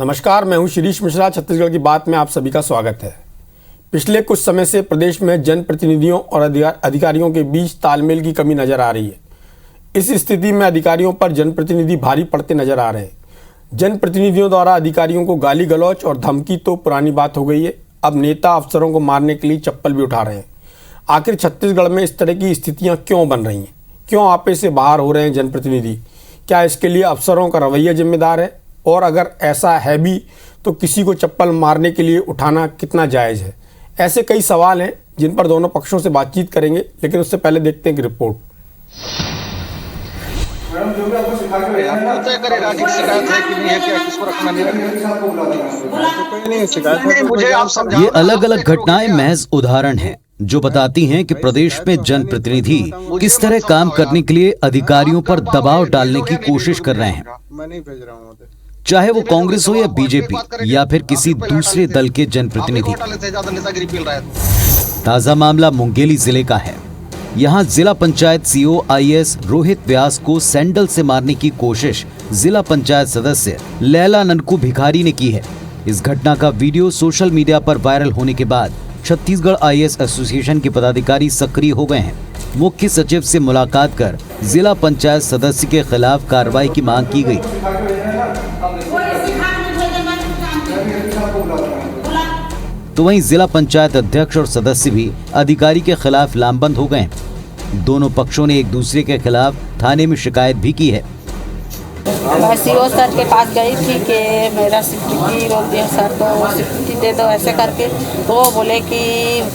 नमस्कार, मैं हूं शिरीष मिश्रा। छत्तीसगढ़ की बात में आप सभी का स्वागत है। पिछले कुछ समय से प्रदेश में जनप्रतिनिधियों और अधिकारियों के बीच तालमेल की कमी नजर आ रही है। इस स्थिति में अधिकारियों पर जनप्रतिनिधि भारी पड़ते नजर आ रहे हैं। जनप्रतिनिधियों द्वारा अधिकारियों को गाली गलौज और धमकी तो पुरानी बात हो गई है, अब नेता अफसरों को मारने के लिए चप्पल भी उठा रहे हैं। आखिर छत्तीसगढ़ में इस तरह की स्थितियाँ क्यों बन रही हैं? क्यों आपे से बाहर हो रहे हैं जनप्रतिनिधि? क्या इसके लिए अफसरों का रवैया जिम्मेदार है? और अगर ऐसा है भी तो किसी को चप्पल मारने के लिए उठाना कितना जायज़ है? ऐसे कई सवाल हैं जिन पर दोनों पक्षों से बातचीत करेंगे, लेकिन उससे पहले देखते हैं कि रिपोर्ट। ये अलग अलग घटनाएं महज उदाहरण हैं जो बताती हैं कि प्रदेश में जनप्रतिनिधि किस तरह काम करने के लिए अधिकारियों पर दबाव डालने की कोशिश कर रहे हैं, चाहे वो कांग्रेस हो या बीजेपी या फिर किसी दूसरे दल के जनप्रतिनिधि। ताजा मामला मुंगेली जिले का है। यहाँ जिला पंचायत सीओ आईएएस रोहित व्यास को सैंडल से मारने की कोशिश जिला पंचायत सदस्य लैला ननकू भिखारी ने की है। इस घटना का वीडियो सोशल मीडिया पर वायरल होने के बाद छत्तीसगढ़ आईएएस एसोसिएशन के पदाधिकारी सक्रिय हो गए हैं। मुख्य सचिव से मुलाकात कर जिला पंचायत सदस्य के खिलाफ कार्रवाई की मांग की गई। तो वहीं जिला पंचायत अध्यक्ष और सदस्य भी अधिकारी के खिलाफ लामबंद हो गए। दोनों पक्षों ने एक दूसरे के खिलाफ थाने में शिकायत भी की है। मैं सीओ सर के पास गई थी कि मेरा स्वीकृति रोक दिया सर, तो स्वीकृति दे दो ऐसे करके। तो वो बोले कि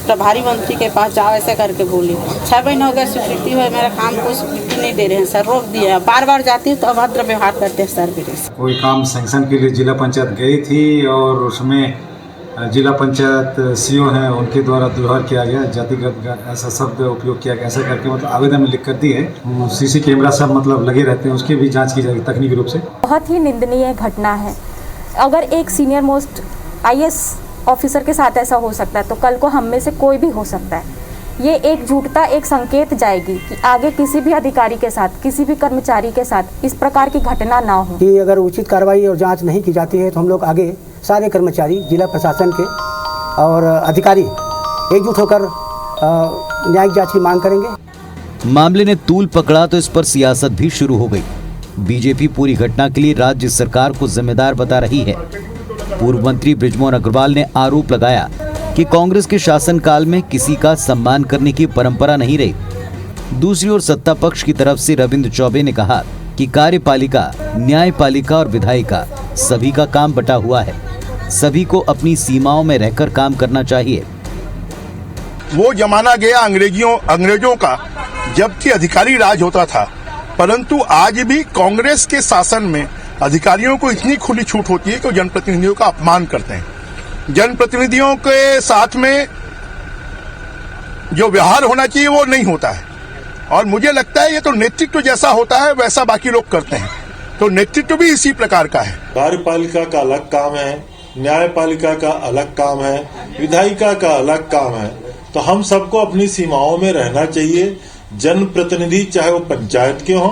प्रभारी मंत्री के पास जाओ, ऐसे करके बोली। 6 महीने हो गए स्वीकृति हुए, मेरा काम को स्वीकृति नहीं दे रहे हैं सर, रोक दिया। बार बार जाती हूँ तो अभद्र व्यवहार करते हैं सर मेरे से। कोई काम सैंक्शन के लिए जिला पंचायत गई थी और उसमें जिला पंचायत सीओ हैं, उनके द्वारा दुर्व्यवहार किया गया, जातिगत ऐसा शब्द उपयोग किया गया, ऐसा करके मतलब आवेदन में लिख कर दी है। सीसी कैमरा सब मतलब लगे रहते हैं, उसकी भी जांच की जाएगी तकनीकी रूप से। बहुत ही निंदनीय घटना है। अगर एक सीनियर मोस्ट आईएएस ऑफिसर के साथ ऐसा हो सकता है तो कल को हम में से कोई भी हो सकता है। ये एकजुटता एक संकेत जाएगी कि आगे किसी भी अधिकारी के साथ, किसी भी कर्मचारी के साथ इस प्रकार की घटना ना हो। कि अगर उचित कार्रवाई और जांच नहीं की जाती है तो हम लोग आगे सारे कर्मचारी, जिला प्रशासन के और अधिकारी एकजुट होकर न्यायिक जांच की मांग करेंगे। मामले ने तूल पकड़ा तो इस पर सियासत भी शुरू हो गई। बीजेपी पूरी घटना के लिए राज्य सरकार को जिम्मेदार बता रही है। पूर्व मंत्री बृजमोहन अग्रवाल ने आरोप लगाया कि कांग्रेस के शासनकाल में किसी का सम्मान करने की परंपरा नहीं रही। दूसरी ओर सत्ता पक्ष की तरफ से रविंद्र चौबे ने कहा कि कार्यपालिका, न्यायपालिका और विधायिका सभी का काम बटा हुआ है, सभी को अपनी सीमाओं में रहकर काम करना चाहिए। वो जमाना गया अंग्रेजों का, जबकि अधिकारी राज होता था, परंतु आज भी कांग्रेस के शासन में अधिकारियों को इतनी खुली छूट होती है कि वो जनप्रतिनिधियों का अपमान करते हैं। जनप्रतिनिधियों के साथ में जो व्यवहार होना चाहिए वो नहीं होता है, और मुझे लगता है ये तो नेतृत्व जैसा होता है वैसा बाकी लोग करते हैं, तो नेतृत्व भी इसी प्रकार का है। कार्यपालिका का अलग काम है, न्यायपालिका का अलग काम है, विधायिका का अलग काम है, तो हम सबको अपनी सीमाओं में रहना चाहिए। जनप्रतिनिधि चाहे वो पंचायत के हों,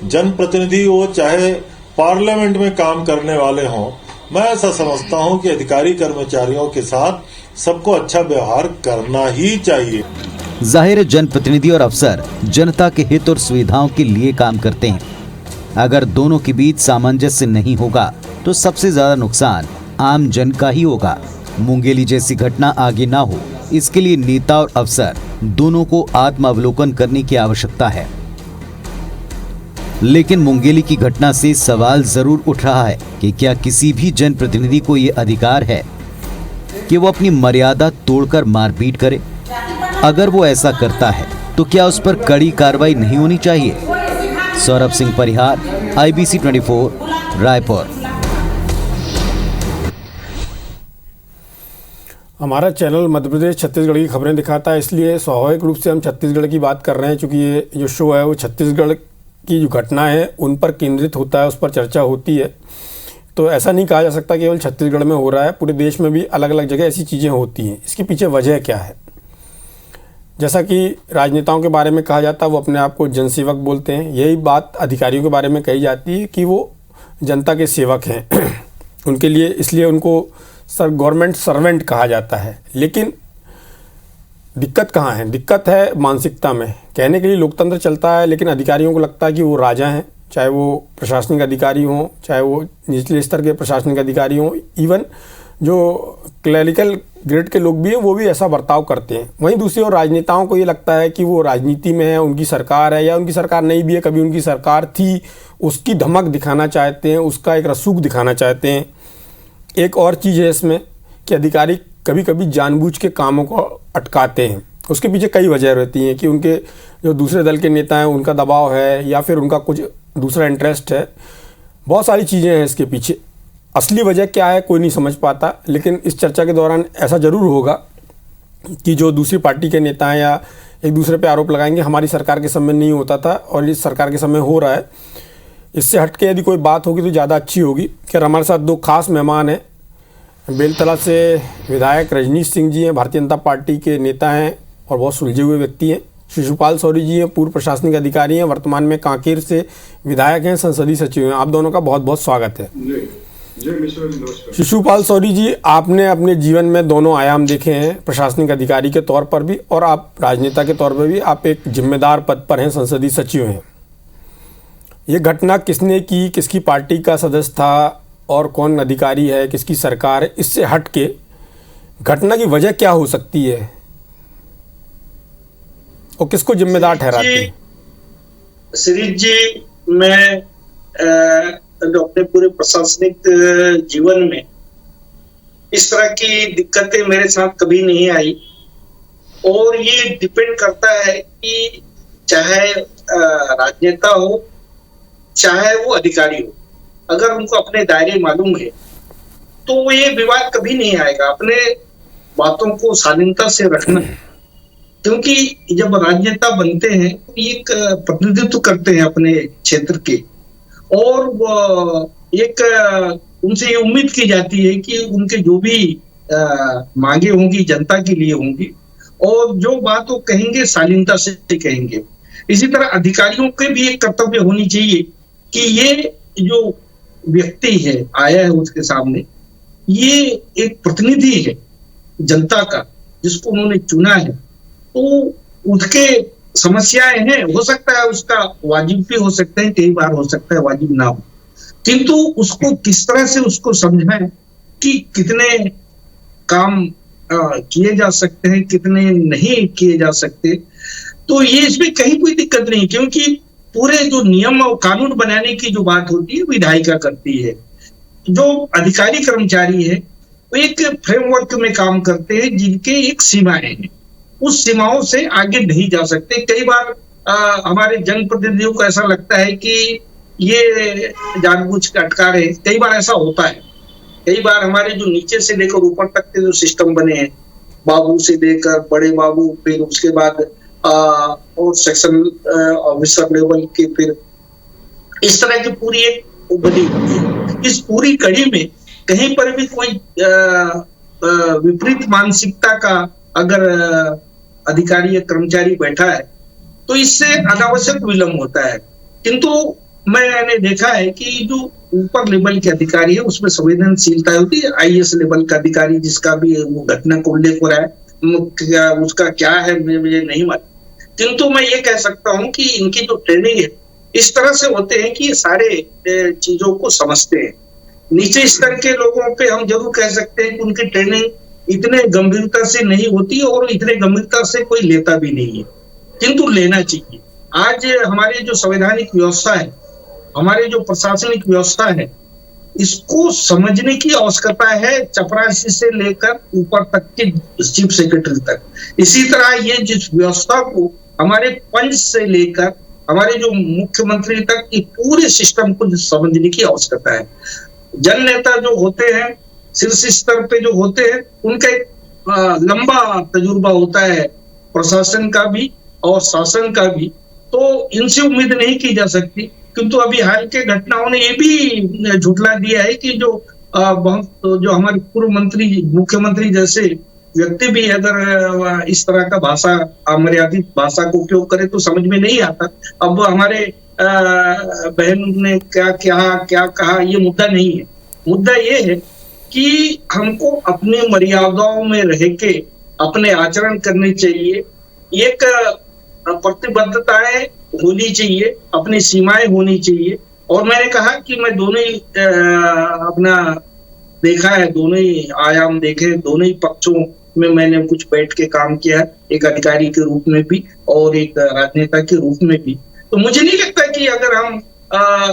जनप्रतिनिधि वो चाहे पार्लियामेंट में काम करने वाले हों, मैं ऐसा समझता हूं कि अधिकारी कर्मचारियों के साथ सबको अच्छा व्यवहार करना ही चाहिए। जाहिर है जनप्रतिनिधि और अफसर जनता के हित और सुविधाओं के लिए काम करते हैं। अगर दोनों के बीच सामंजस्य नहीं होगा तो सबसे ज्यादा नुकसान आम जन का ही होगा। मुंगेली जैसी घटना आगे ना हो, इसके लिए नेता और अफसर दोनों को आत्मावलोकन करने की आवश्यकता है। लेकिन मुंगेली की घटना से सवाल जरूर उठ रहा है कि क्या किसी भी जनप्रतिनिधि को ये अधिकार है कि वो अपनी मर्यादा तोड़कर मारपीट करे? अगर वो ऐसा करता है तो क्या उस पर कड़ी कार्रवाई नहीं होनी चाहिए? सौरभ सिंह परिहार, IBC 24, रायपुर। हमारा चैनल मध्य प्रदेश छत्तीसगढ़ की खबरें दिखाता है, इसलिए स्वाभाविक रूप से हम छत्तीसगढ़ की बात कर रहे हैं। क्योंकि ये जो शो है वो छत्तीसगढ़ की जो घटना है उन पर केंद्रित होता है, उस पर चर्चा होती है। तो ऐसा नहीं कहा जा सकता केवल छत्तीसगढ़ में हो रहा है, पूरे देश में भी अलग अलग जगह ऐसी चीज़ें होती हैं। इसके पीछे वजह क्या है? जैसा कि राजनेताओं के बारे में कहा जाता है वो अपने आप को जनसेवक बोलते हैं, यही बात अधिकारियों के बारे में कही जाती है कि वो जनता के सेवक हैं। उनके लिए, इसलिए उनको गवर्नमेंट सर्वेंट कहा जाता है। लेकिन दिक्कत कहाँ है? दिक्कत है मानसिकता में। कहने के लिए लोकतंत्र चलता है, लेकिन अधिकारियों को लगता है कि वो राजा हैं, चाहे वो प्रशासनिक अधिकारी हों, चाहे वो निचले स्तर के प्रशासनिक अधिकारी हों, इवन जो क्लरिकल ग्रेड के लोग भी हैं वो भी ऐसा बर्ताव करते हैं। वहीं दूसरी ओर राजनेताओं को ये लगता है कि वो राजनीति में है, उनकी सरकार है, या उनकी सरकार नहीं भी है, कभी उनकी सरकार थी, उसकी धमक दिखाना चाहते हैं, उसका एक रसूख दिखाना चाहते हैं। एक और चीज़ है इसमें कि अधिकारी कभी कभी जानबूझ के कामों को अटकाते हैं। उसके पीछे कई वजह रहती हैं कि उनके जो दूसरे दल के नेता हैं उनका दबाव है, या फिर उनका कुछ दूसरा इंटरेस्ट है। बहुत सारी चीज़ें हैं इसके पीछे। असली वजह क्या है कोई नहीं समझ पाता, लेकिन इस चर्चा के दौरान ऐसा ज़रूर होगा कि जो दूसरी पार्टी के नेता हैं या एक दूसरे पे आरोप लगाएंगे हमारी सरकार के समय नहीं होता था और इस सरकार के समय हो रहा है। इससे हटके यदि कोई बात होगी तो ज़्यादा अच्छी होगी। खैर, हमारे साथ दो खास मेहमान हैं। बेलतला से विधायक रजनीश सिंह जी हैं, भारतीय जनता पार्टी के नेता हैं और बहुत सुलझे हुए व्यक्ति हैं। शिशुपाल शौरी जी हैं, पूर्व प्रशासनिक अधिकारी हैं, वर्तमान में कांकेर से विधायक हैं, संसदीय सचिव हैं। आप दोनों का बहुत बहुत स्वागत है। शिशुपाल शौरी जी, आपने अपने जीवन में दोनों आयाम देखे हैं, प्रशासनिक अधिकारी के तौर पर भी और आप राजनेता के तौर पर भी। आप एक जिम्मेदार पद पर हैं, संसदीय सचिव हैं। ये घटना किसने की, किसकी पार्टी का सदस्य था और कौन अधिकारी है, किसकी सरकार है, इससे हट के घटना की वजह क्या हो सकती है और किसको जिम्मेदार ठहराती है? श्री जी, मैं अपने पूरे प्रशासनिक जीवन में इस तरह की दिक्कतें मेरे साथ कभी नहीं आई, और ये डिपेंड करता है कि चाहे राजनेता हो चाहे वो अधिकारी हो, अगर उनको अपने दायरे मालूम है तो ये विवाद कभी नहीं आएगा। अपने बातों को शालीनता से रखना, क्योंकि जब राजनेता बनते हैं तो एक प्रतिनिधित्व करते हैं अपने क्षेत्र के, और एक उनसे ये उम्मीद की जाती है कि उनके जो भी मांगे होंगी जनता के लिए होंगी, और जो बात वो कहेंगे शालीनता से कहेंगे। इसी तरह अधिकारियों के भी एक कर्तव्य होनी चाहिए कि ये जो व्यक्ति है आया है उसके सामने, ये एक प्रतिनिधि है जनता का जिसको उन्होंने चुना है, तो उसके समस्याएं हैं, हो सकता है उसका वाजिब भी हो सकता है, कई बार हो सकता है वाजिब ना हो, किंतु उसको किस तरह से उसको समझाएं कि कितने काम किए जा सकते हैं, कितने नहीं किए जा सकते, तो ये इसमें कहीं कोई दिक्कत नहीं, क्योंकि पूरे जो नियम और कानून बनाने की जो बात होती है विधायिका करती है। जो अधिकारी कर्मचारी है वो एक फ्रेमवर्क में काम करते हैं जिनके एक सीमाएं हैं, उस सीमाओं से आगे नहीं जा सकते। कई बार हमारे जनप्रतिनिधियों को ऐसा लगता है कि ये जानबूझ के अटका रहे, कई बार ऐसा होता है। कई बार हमारे जो नीचे से लेकर ऊपर तक के जो सिस्टम बने हैं, बाबू से लेकर बड़े बाबू, फिर उसके बाद और सेक्शन ऑफिसर लेवल के, फिर इस तरह की पूरी एक बनी हुई है। इस पूरी कड़ी में कहीं पर भी कोई विपरीत मानसिकता का अगर अधिकारी या कर्मचारी बैठा है तो इससे अनावश्यक विलंब होता है। किंतु मैंने देखा है कि जो ऊपर लेवल के अधिकारी है उसमें संवेदनशीलता होती है। आईएएस लेवल का अधिकारी जिसका भी वो घटना को उल्लेख हो रहा है, उसका क्या है मुझे नहीं मालूम, किंतु मैं ये कह सकता हूं कि इनकी जो ट्रेनिंग है इस तरह से होते हैं कि ये सारे चीजों को समझते हैं। नीचे स्तर के लोगों पे हम जरूर कह सकते हैं कि उनकी ट्रेनिंग इतने गंभीरता से नहीं होती और इतने गंभीरता से कोई लेता भी नहीं है, किंतु लेना चाहिए। आज हमारी जो संवैधानिक व्यवस्था है, हमारे जो प्रशासनिक व्यवस्था है, इसको समझने की आवश्यकता है, चपरासी से लेकर ऊपर तक के चीफ सेक्रेटरी तक। इसी तरह ये जिस व्यवस्था को हमारे पंच से लेकर हमारे जो मुख्यमंत्री तक की पूरे सिस्टम को समझने की आवश्यकता है। जन नेता जो होते हैं, शीर्ष स्तर पे जो होते हैं, उनका एक लंबा तजुर्बा होता है प्रशासन का भी और शासन का भी, तो इनसे उम्मीद नहीं की जा सकती। किंतु अभी हाल के घटनाओं ने ये भी झुठला दिया है कि जो हमारे पूर्व मंत्री, मुख्यमंत्री जैसे व्यक्ति भी अगर इस तरह का भाषा, अमर्यादित भाषा को उपयोग करे तो समझ में नहीं आता। अब हमारे बहन ने क्या कहा ये मुद्दा नहीं है। मुद्दा ये है कि हमको अपने मर्यादाओं में रह के अपने आचरण करने चाहिए। एक प्रतिबद्धताएं होनी चाहिए, अपनी सीमाएं होनी चाहिए। और मैंने कहा कि मैं दोनों ही अपना देखा है, दोनों ही आयाम देखे, दोनों ही पक्षों में मैंने कुछ बैठ के काम किया है, एक अधिकारी के रूप में भी और एक राजनेता के रूप में भी। तो मुझे नहीं लगता कि अगर हम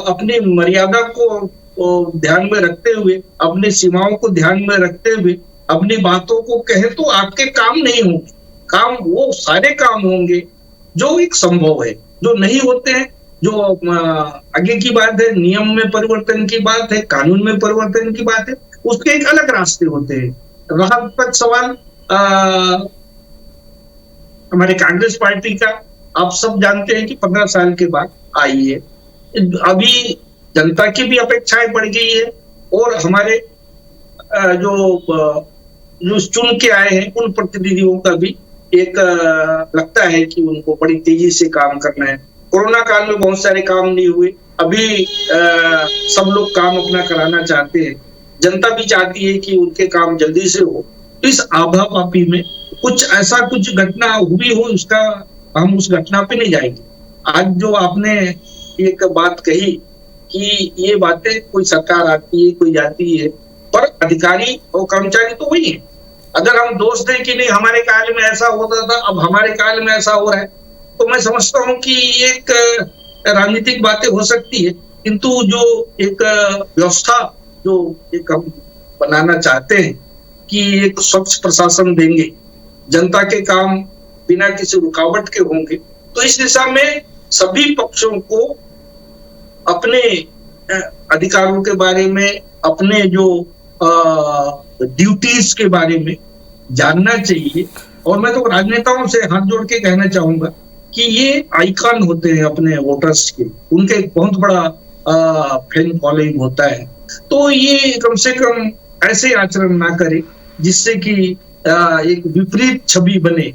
अपनी मर्यादा को ध्यान में रखते हुए, अपनी सीमाओं को ध्यान में रखते हुए अपनी बातों को कहे तो आपके काम नहीं होंगे। काम वो सारे काम होंगे जो एक संभव है, जो नहीं होते हैं, जो आगे की बात है, नियम में परिवर्तन की बात है, कानून में परिवर्तन की बात है, उसके एक अलग रास्ते होते हैं। रहा तक सवाल हमारे कांग्रेस पार्टी का, आप सब जानते हैं कि 15 साल के बाद आई है। अभी जनता की भी अपेक्षाएं बढ़ गई है और हमारे जो चुन के आए हैं उन प्रतिनिधियों का भी एक लगता है कि उनको बड़ी तेजी से काम करना है। कोरोना काल में बहुत सारे काम नहीं हुए, अभी सब लोग काम अपना कराना चाहते हैं, जनता भी चाहती है कि उनके काम जल्दी से हो। इस आभापापी में कुछ घटना हुई हो, उसका हम उस घटना पे नहीं जाएंगे। आज जो आपने एक बात कही कि ये बातें, कोई सरकार आती है, कोई जाती है, पर अधिकारी और कर्मचारी तो वही है। अगर हम दोष दें कि नहीं हमारे काल में ऐसा होता था, अब हमारे काल में ऐसा हो रहा है, तो मैं समझता हूँ कि एक राजनीतिक बातें हो सकती है, किंतु जो एक व्यवस्था जो एक हम बनाना चाहते हैं कि एक स्वच्छ प्रशासन देंगे, जनता के काम बिना किसी रुकावट के होंगे, तो इस दिशा में सभी पक्षों को अपने अधिकारों के बारे में, अपने जो ड्यूटीज के बारे में जानना चाहिए। और मैं तो राजनेताओं से हाथ जोड़ के कहना चाहूंगा कि ये आइकन होते हैं अपने वोटर्स के, उनके एक बहुत बड़ा फैन फॉलोइंग होता है, तो ये कम से कम ऐसे आचरण ना करे जिससे कि एक विपरीत छवि बने।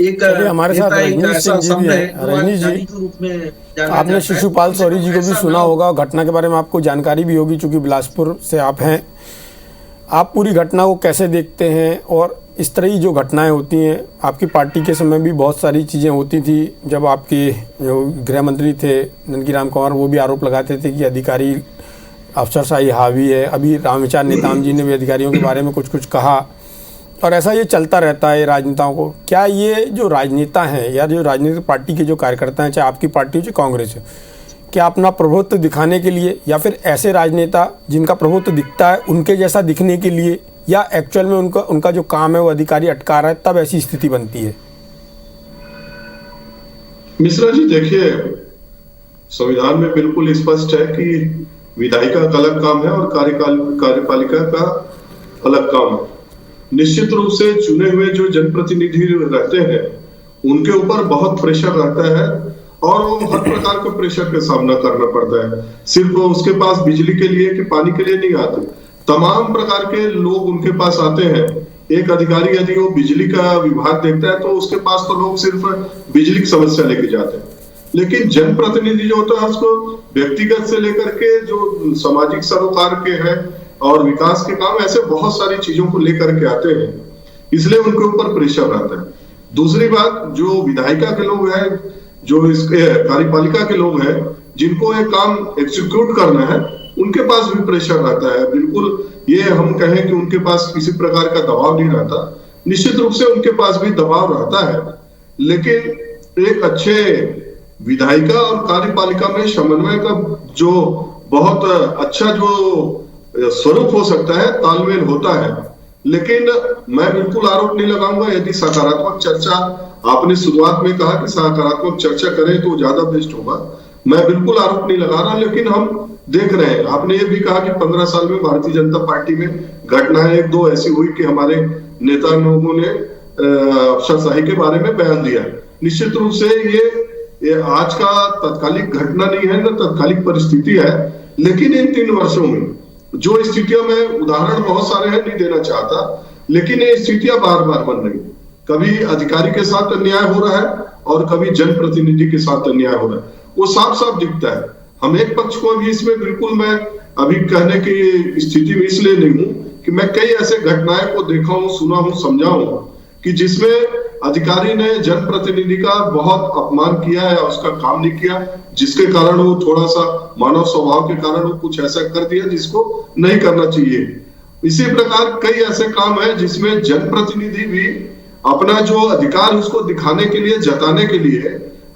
एक हमारे साथ रजनीश सिंह जी भी हैं। रजनीश जी, आपने शिशुपाल शौरी जी को भी सुना होगा, घटना के बारे में आपको जानकारी भी होगी, चूंकि बिलासपुर से आप हैं। आप पूरी घटना को कैसे देखते हैं? और इस तरह की जो घटनाएं होती हैं, आपकी पार्टी के समय भी बहुत सारी चीज़ें होती थी, जब आपके जो गृह मंत्री थे नंदकीराम कुंवर, वो भी आरोप लगाते थे कि अधिकारी अफसरशाही हावी है। अभी रामविचार नेताम जी ने भी अधिकारियों के बारे में कुछ कहा, और ऐसा ये चलता रहता है राजनेताओं को। क्या ये जो राजनेता हैं या जो राजनीतिक पार्टी के जो कार्यकर्ता हैं, चाहे आपकी पार्टी हो चाहे कांग्रेस हो, क्या अपना प्रभुत्व दिखाने के लिए, या फिर ऐसे राजनेता जिनका प्रभुत्व दिखता है उनके जैसा दिखने के लिए, या एक्चुअल में उनका जो काम है वो अधिकारी अटका रहा है, तब ऐसी स्थिति बनती है? मिश्रा जी, देखिए, संविधान में बिल्कुल स्पष्ट है कि विधायिका का अलग काम है और कार्यपालिका का अलग काम है। निश्चित रूप से चुने हुए जो जनप्रतिनिधि रहते हैं उनके ऊपर बहुत प्रेशर रहता है और वो हर प्रकार के प्रेशर का सामना करना पड़ता है। सिर्फ उसके पास बिजली के लिए कि पानी के लिए नहीं आते, तमाम प्रकार के लोग उनके पास आते हैं। एक अधिकारी यदि वो बिजली का विभाग देखता है तो उसके पास तो लोग सिर्फ बिजली की समस्या लेके जाते हैं, लेकिन जनप्रतिनिधि जो होता है उसको व्यक्तिगत से लेकर के जो सामाजिक सरोकार के हैं और विकास के काम, ऐसे बहुत सारी चीजों को लेकर के आते हैं, इसलिए उनके ऊपर प्रेशर रहता है। दूसरी बात, जो विधायिका के लोग हैं, जो इसके कार्यपालिका के लोग हैं, जिनको ये काम एग्जीक्यूट करना है, उनके पास भी प्रेशर रहता है। बिल्कुल ये हम कहें कि उनके पास किसी प्रकार का दबाव नहीं रहता, निश्चित रूप से उनके पास भी दबाव रहता है, लेकिन एक अच्छे विधायिका और कार्यपालिका में समन्वय का जो बहुत अच्छा जो स्वरूप हो सकता है, तालमेल होता है। लेकिन मैं बिल्कुल आरोप नहीं लगाऊंगा यदि सकारात्मक चर्चा, आपने शुरुआत में कहा कि सकारात्मक चर्चा करें तो ज्यादा बेस्ट होगा, मैं बिल्कुल आरोप नहीं लगा रहा, लेकिन हम देख रहे हैं। आपने ये भी कहा कि 15 साल में भारतीय जनता पार्टी में घटनाएं 1-2 ऐसी हुई कि हमारे नेता लोगों ने अफसरशाही के बारे में बयान दिया। निश्चित रूप से ये आज का तत्कालिक घटना नहीं है, न तत्कालिक परिस्थिति है, लेकिन इन 3 वर्षों में जो स्थितियां, मैं उदाहरण बहुत सारे हैं, नहीं देना चाहता, लेकिन ये स्थितियां बार बार बन रही। कभी अधिकारी के साथ अन्याय हो रहा है और कभी जनप्रतिनिधि के साथ अन्याय हो रहा है, वो साफ साफ दिखता है। हम एक पक्ष को भी इसमें बिल्कुल मैं अभी कहने की स्थिति में इसलिए नहीं हूं कि मैं कई ऐसे घटनाएं को देखा हूं, सुना हूं, समझा हूं कि जिसमें अधिकारी ने जनप्रतिनिधि का बहुत अपमान किया है, उसका काम नहीं किया, जिसके कारण वो थोड़ा सा मानव स्वभाव के कारण वो कुछ ऐसा कर दिया जिसको नहीं करना चाहिए। इसी प्रकार कई ऐसे काम है जिसमें जनप्रतिनिधि भी अपना जो अधिकार उसको दिखाने के लिए, जताने के लिए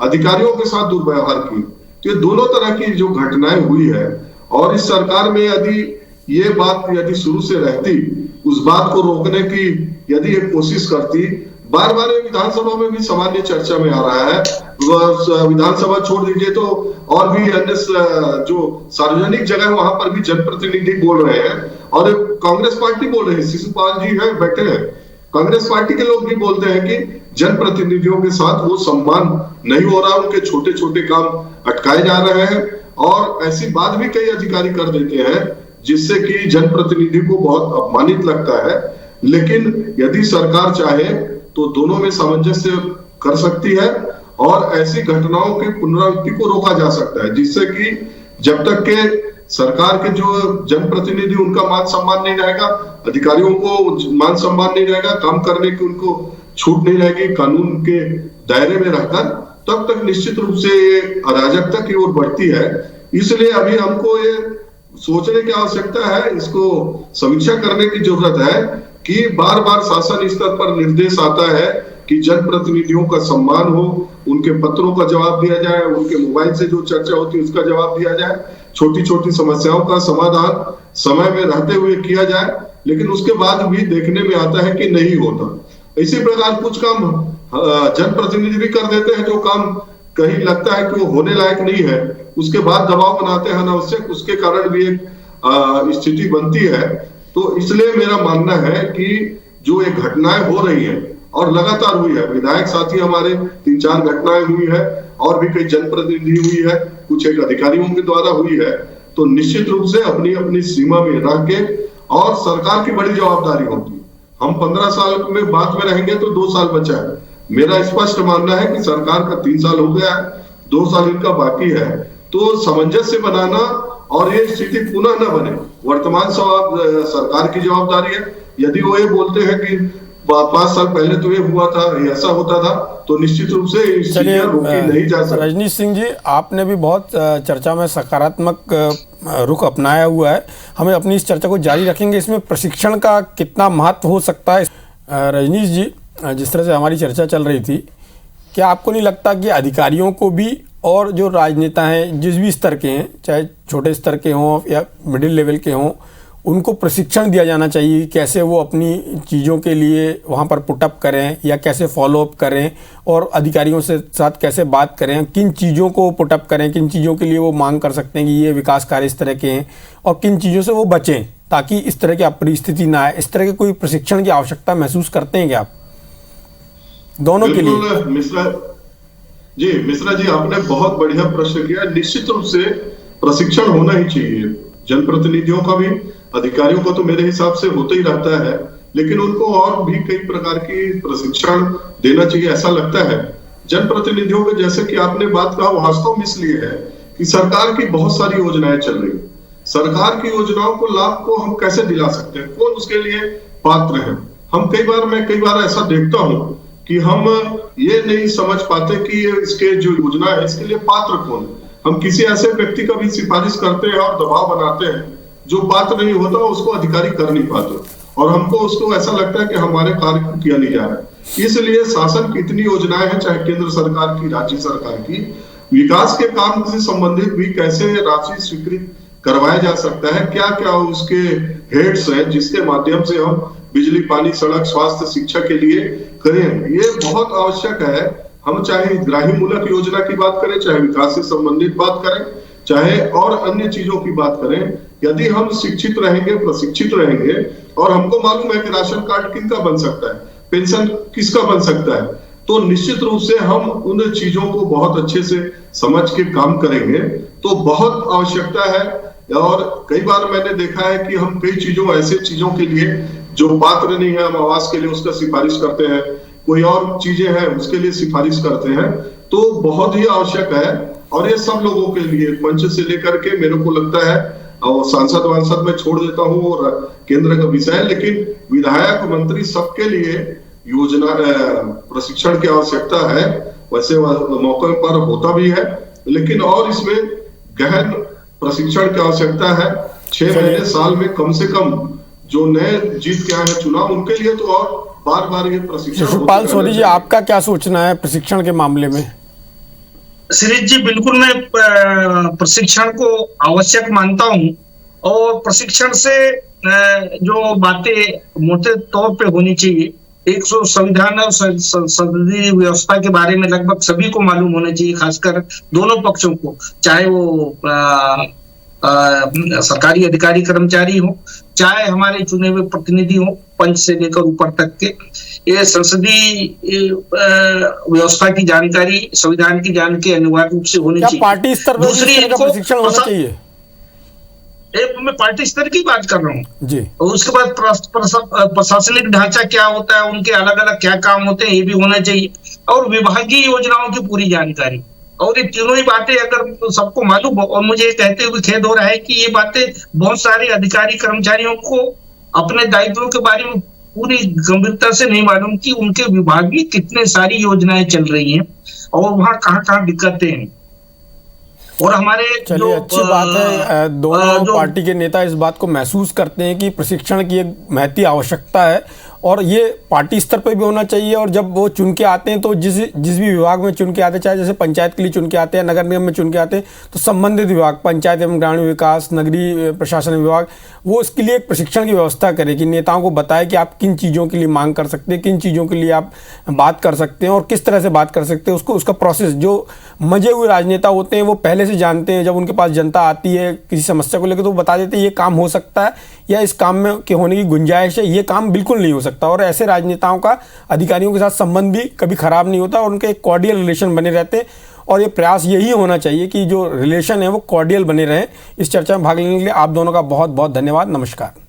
अधिकारियों के साथ दुर्व्यवहार की। तो ये दोनों तरह की जो घटनाएं हुई है, और इस सरकार में यदि ये बात यदि शुरू से रहती, उस बात को रोकने की यदि ये कोशिश करती, बार बार विधानसभा में भी सामान्य चर्चा में आ रहा है, विधानसभा छोड़ दीजिए तो और भी अन्य जो सार्वजनिक जगह वहां पर भी जनप्रतिनिधि बोल रहे हैं, और कांग्रेस पार्टी बोल रही है, शिशुपाल जी है बैठे हैं, कांग्रेस पार्टी के लोग भी बोलते हैं कि जनप्रतिनिधियों के साथ वो सम्मान नहीं हो रहा, उनके छोटे छोटे काम अटकाए जा रहे हैं, और ऐसी बात भी कई अधिकारी कर देते हैं जिससे कि जनप्रतिनिधि को बहुत अपमानित लगता है। लेकिन यदि सरकार चाहे तो दोनों में सामंजस्य कर सकती है, और ऐसी घटनाओं की पुनरावृत्ति को रोका जा सकता है, जिससे कि जब तक के सरकार के जो जनप्रतिनिधि उनका मान सम्मान नहीं रहेगा, अधिकारियों को मान सम्मान नहीं रहेगा, काम करने की उनको छूट नहीं रहेगी कानून के दायरे में रहकर, तब तक निश्चित रूप से ये अराजकता की ओर बढ़ती है। इसलिए अभी हमको ये सोचने की आवश्यकता है, इसको समीक्षा करने की जरूरत है कि बार बार शासन स्तर पर निर्देश आता है कि जनप्रतिनिधियों का सम्मान हो, उनके पत्रों का जवाब दिया जाए, उनके मोबाइल से जो चर्चा होती है उसका जवाब दिया जाए, छोटी छोटी समस्याओं का समाधान समय में रहते हुए किया जाए, लेकिन उसके बाद भी देखने में आता है कि नहीं होता। इसी प्रकार कुछ काम जनप्रतिनिधि भी कर देते हैं, जो काम कहीं लगता है कि वो होने लायक नहीं है, उसके बाद दबाव बनाते हैं अनावश्यक, उसके कारण भी एक स्थिति बनती है। तो इसलिए मेरा मानना है कि जो ये घटनाएं हो रही हैं और लगातार हुई है, विधायक साथी हमारे 3-4 घटनाएं हुई है, और भी कई जनप्रतिनिधि हुई है, कुछ एक अधिकारियों के द्वारा हुई है, तो निश्चित रूप से अपनी अपनी सीमा में रह के, और सरकार की बड़ी जवाबदारी होगी। हम 15 साल में बात में रहेंगे तो 2 साल बचा है। मेरा स्पष्ट मानना है कि सरकार का 3 साल हो गया है, 2 साल इनका बाकी है, तो सामंजस्य बनाना और ये स्थिति पुनः न बने, वर्तमान सरकार की जवाबदारी है। यदि वो ये बोलते हैं कि 5 साल पहले तो ये हुआ था, ऐसा होता था, तो निश्चित रूप से रोकी नहीं जा सकती। रजनीश सिंह जी, आपने भी बहुत चर्चा में सकारात्मक रुख अपनाया हुआ है, हमें अपनी इस चर्चा को जारी रखेंगे। इसमें प्रशिक्षण का कितना महत्व हो सकता है? रजनीश जी, जिस तरह से हमारी चर्चा चल रही थी, क्या आपको नहीं लगता कि अधिकारियों को भी और जो राजनेता हैं जिस भी स्तर के हैं, चाहे छोटे स्तर के हों या मिडिल लेवल के हों, उनको प्रशिक्षण दिया जाना चाहिए, कैसे वो अपनी चीज़ों के लिए वहाँ पर पुटअप करें या कैसे फॉलोअप करें, और अधिकारियों से साथ कैसे बात करें, किन चीज़ों को पुटअप करें, किन चीज़ों के लिए वो मांग कर सकते हैं कि ये विकास कार्य इस तरह के हैं, और किन चीज़ों से वो बचें ताकि इस तरह की परिस्थिति ना आए। इस तरह के कोई प्रशिक्षण की आवश्यकता महसूस करते हैं क्या आप दोनों के लिए? मिश्रा जी, आपने बहुत बढ़िया प्रश्न किया। निश्चित रूप से प्रशिक्षण होना ही चाहिए, जनप्रतिनिधियों का भी, अधिकारियों को तो मेरे हिसाब से होता ही रहता है, लेकिन उनको और भी कई प्रकार की प्रशिक्षण देना चाहिए, ऐसा लगता है। जनप्रतिनिधियों में जैसे कि आपने बात कहा, वास्तव में इसलिए है कि सरकार की बहुत सारी योजनाएं चल रही है, सरकार की योजनाओं को लाभ को हम कैसे दिला सकते हैं, कौन उसके लिए पात्र है। मैं कई बार ऐसा देखता हूं कि हम ये नहीं समझ पाते कि इसके जो योजना है इसके लिए पात्र कौन है। हम किसी ऐसे व्यक्ति का भी सिफारिश करते हैं और दबाव बनाते हैं, जो पात्र नहीं होता उसको अधिकारी कर नहीं पाते, और हमको उसको ऐसा लगता है कि हमारे कार्य को किया नहीं जा रहा है। इसलिए शासन की इतनी योजनाएं हैं, चाहे केंद्र सरकार की, राज्य सरकार की, विकास के काम से संबंधित भी कैसे राशि स्वीकृत करवाया जा सकता है, क्या क्या उसके हेड्स हैं जिसके माध्यम से हम बिजली, पानी, सड़क, स्वास्थ्य, शिक्षा के लिए करें, ये बहुत आवश्यक है। हम चाहे हितग्राही मूलक योजना की बात करें, चाहे विकास से संबंधित बात करें, चाहे और अन्य चीजों की बात करें, यदि हम शिक्षित रहेंगे, प्रशिक्षित रहेंगे, और हमको मालूम है कि राशन कार्ड किसका बन सकता है, पेंशन किसका बन सकता है, तो निश्चित रूप से हम उन चीजों को बहुत अच्छे से समझ के काम करेंगे, तो बहुत आवश्यकता है। और कई बार मैंने देखा है कि हम कई चीजों, ऐसे चीजों के लिए जो पात्र नहीं है, हम आवास के लिए उसका सिफारिश करते हैं, कोई और चीजें हैं उसके लिए सिफारिश करते हैं, तो बहुत ही आवश्यक है। और ये सब लोगों के लिए, पंच से लेकर के मेरे को लगता है और सांसद वांसद में छोड़ देता हूँ और केंद्र का विषय है, लेकिन विधायक मंत्री सबके लिए योजना प्रशिक्षण की आवश्यकता है। वैसे मौके पर होता भी है, लेकिन और इसमें गहन प्रशिक्षण की आवश्यकता है। 6 महीने साल में कम से कम जो नए जीत के आए हैं चुनाव, उनके लिए तो और बार बार ये प्रशिक्षण। शिशुपाल सोनी जी, आपका क्या सोचना है प्रशिक्षण के मामले में? शिरीष जी, बिल्कुल मैं प्रशिक्षण को आवश्यक मानता हूं और प्रशिक्षण से जो बातें मोटे तौर पे होनी चाहिए, एक संविधान और संसदीय व्यवस्था के बारे में लगभग सभी को मालूम होना चाहिए, खासकर दोनों पक्षों को, चाहे वो सरकारी अधिकारी कर्मचारी हो, चाहे हमारे चुने हुए प्रतिनिधि हो, पंच से लेकर ऊपर तक के। ये संसदीय व्यवस्था की जानकारी, संविधान की जानकारी अनिवार्य रूप से होनी चाहिए। पार्टी स्तर पर दूसरी इनको प्रशिक्षण होना चाहिए। मैं पार्टी स्तर की बात कर रहा हूँ जी। और उसके बाद प्रशासनिक ढांचा क्या होता है, उनके अलग अलग क्या काम होते हैं, ये भी होना चाहिए, और विभागीय योजनाओं की पूरी जानकारी। और ये तीनों ही बातें अगर सबको मालूम हो, और मुझे ये कहते हुए खेद हो रहा है कि ये बातें बहुत सारे अधिकारी कर्मचारियों को अपने दायित्वों के बारे में पूरी गंभीरता से नहीं मालूम कि उनके विभाग में कितने सारी योजनाएं चल रही हैं और वहां कहाँ दिक्कतें हैं। और हमारे चलिए, अच्छी बात है, दोनों पार्टी के नेता इस बात को महसूस करते हैं कि प्रशिक्षण की एक महती आवश्यकता है और ये पार्टी स्तर पर भी होना चाहिए। और जब वो चुन के आते हैं तो जिस भी विभाग में चुन के आते हैं, चाहे जैसे पंचायत के लिए चुन के आते हैं, नगर निगम में चुन के आते हैं, तो संबंधित विभाग, पंचायत एवं ग्रामीण विकास, नगरीय प्रशासन विभाग, वो इसके लिए एक प्रशिक्षण की व्यवस्था करे कि नेताओं को बताए कि आप किन चीज़ों के लिए मांग कर सकते हैं, किन चीज़ों के लिए आप बात कर सकते हैं और किस तरह से बात कर सकते हैं। उसको उसका प्रोसेस, जो मजे हुए राजनेता होते हैं वो पहले से जानते हैं। जब उनके पास जनता आती है किसी समस्या को लेकर तो वो बता देते हैं ये काम हो सकता है या इस काम में के होने की गुंजाइश है, ये काम बिल्कुल नहीं हो सकता। और ऐसे राजनेताओं का अधिकारियों के साथ संबंध भी कभी खराब नहीं होता और उनके एक कॉर्डियल रिलेशन बने रहते हैं। और ये प्रयास यही होना चाहिए कि जो रिलेशन है वो कॉर्डियल बने रहे। इस चर्चा में भाग लेने के लिए आप दोनों का बहुत बहुत धन्यवाद। नमस्कार।